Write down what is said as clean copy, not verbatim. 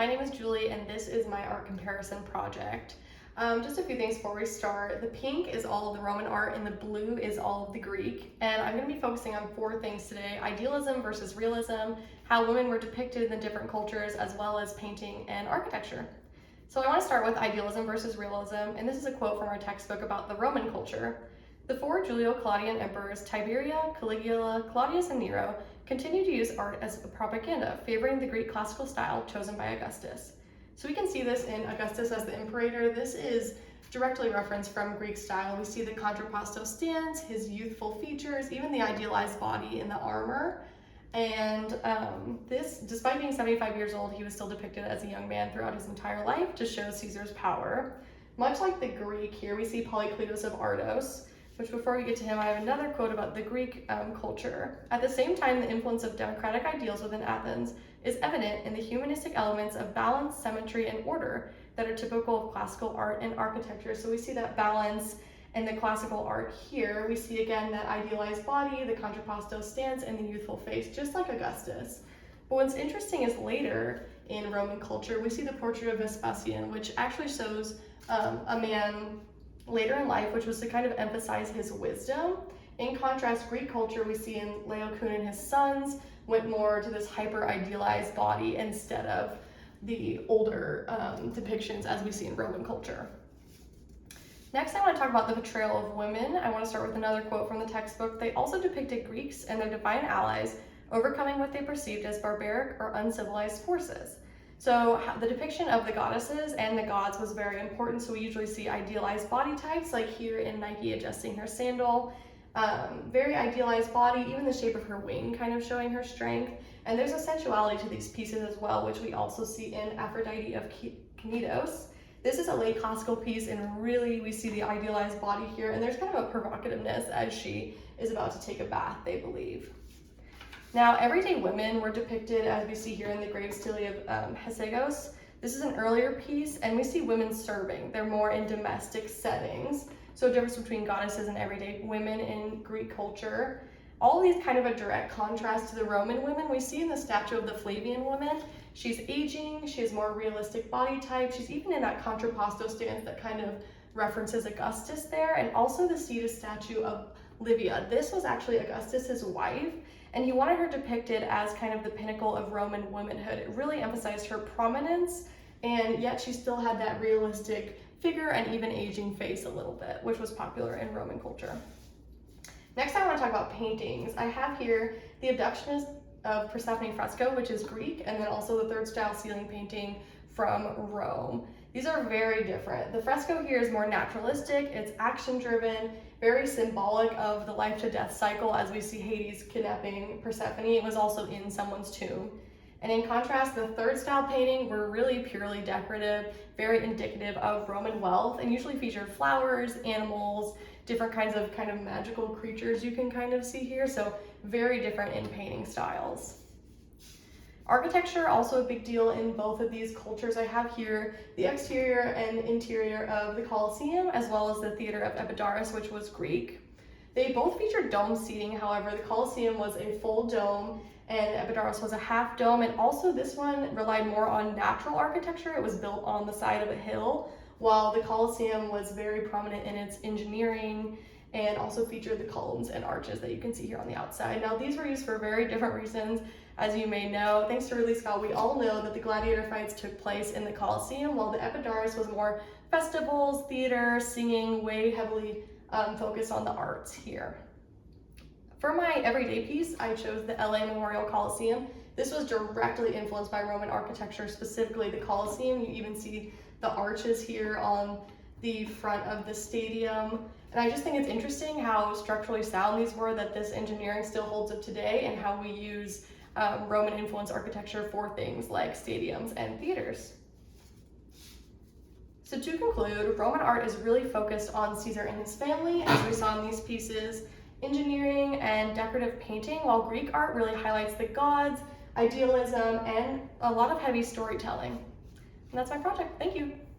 my name is Julie and this is my art comparison project. Just a few things before we start. The pink is all of the Roman art and the blue is all of the Greek. And I'm going to be focusing on four things today: idealism versus realism, how women were depicted in the different cultures, as well as painting and architecture. So I want to start with idealism versus realism, and this is a quote from our textbook about the Roman culture. The four Julio-Claudian emperors, Tiberia, Caligula, Claudius, and Nero, continued to use art as a propaganda, favoring the Greek classical style chosen by Augustus. So we can see this in Augustus as the imperator. This is directly referenced from Greek style. We see the contrapposto stance, his youthful features, even the idealized body in the armor. And this, despite being 75 years old, he was still depicted as a young man throughout his entire life to show Caesar's power. Much like the Greek, here we see Polykleitos of Ardos, which before we get to him, I have another quote about the Greek culture. At the same time, the influence of democratic ideals within Athens is evident in the humanistic elements of balance, symmetry, and order that are typical of classical art and architecture. So we see that balance in the classical art here. We see again that idealized body, the contrapposto stance, and the youthful face, just like Augustus. But what's interesting is later in Roman culture, we see the portrait of Vespasian, which actually shows a man later in life, which was to kind of emphasize his wisdom. In contrast, Greek culture we see in Laocoon and his sons went more to this hyper-idealized body instead of the older depictions as we see in Roman culture. Next, I want to talk about the portrayal of women. I want to start with another quote from the textbook. They also depicted Greeks and their divine allies overcoming what they perceived as barbaric or uncivilized forces. So the depiction of the goddesses and the gods was very important. So we usually see idealized body types, like here in Nike adjusting her sandal. Very idealized body, even the shape of her wing kind of showing her strength. And there's a sensuality to these pieces as well, which we also see in Aphrodite of Knidos. This is a late classical piece, and really we see the idealized body here, and there's kind of a provocativeness as she is about to take a bath, they believe. Now, everyday women were depicted as we see here in the grave stele of Hesiod. This is an earlier piece, and we see women serving. They're more in domestic settings. So a difference between goddesses and everyday women in Greek culture. All these kind of a direct contrast to the Roman women. We see in the statue of the Flavian woman, she's aging, she has more realistic body type. She's even in that contrapposto stance that kind of references Augustus there, and also the Cetus statue of Livia. This was actually Augustus's wife, and he wanted her depicted as kind of the pinnacle of Roman womanhood. It really emphasized her prominence, and yet she still had that realistic figure and even aging face a little bit, which was popular in Roman culture. Next, I want to talk about paintings. I have here the Abductionist of Persephone fresco, which is Greek, and then also the third style ceiling painting from Rome. These are very different. The fresco here is more naturalistic, it's action driven, very symbolic of the life to death cycle as we see Hades kidnapping Persephone. It was also in someone's tomb. And in contrast, the third style painting were really purely decorative, very indicative of Roman wealth, and usually featured flowers, animals, different kinds of magical creatures you can kind of see here. So very different in painting styles. Architecture, also a big deal in both of these cultures. I have here the exterior and interior of the Colosseum, as well as the Theater of Epidaurus, which was Greek. They both featured dome seating. However, the Colosseum was a full dome and Epidaurus was a half dome. And also this one relied more on natural architecture. It was built on the side of a hill, while the Colosseum was very prominent in its engineering and also featured the columns and arches that you can see here on the outside. Now, these were used for very different reasons. As you may know, thanks to Ridley Scott, we all know that the gladiator fights took place in the Colosseum, while the Epidaurus was more festivals, theater, singing, way heavily focused on the arts here. For my everyday piece, I chose the LA Memorial Coliseum. This was directly influenced by Roman architecture, specifically the Colosseum. You even see the arches here on the front of the stadium. And I just think it's interesting how structurally sound these were, that this engineering still holds up today, and how we use Roman influence architecture for things like stadiums and theaters. So to conclude, Roman art is really focused on Caesar and his family, as we saw in these pieces, engineering and decorative painting, while Greek art really highlights the gods, idealism, and a lot of heavy storytelling. And that's my project. Thank you.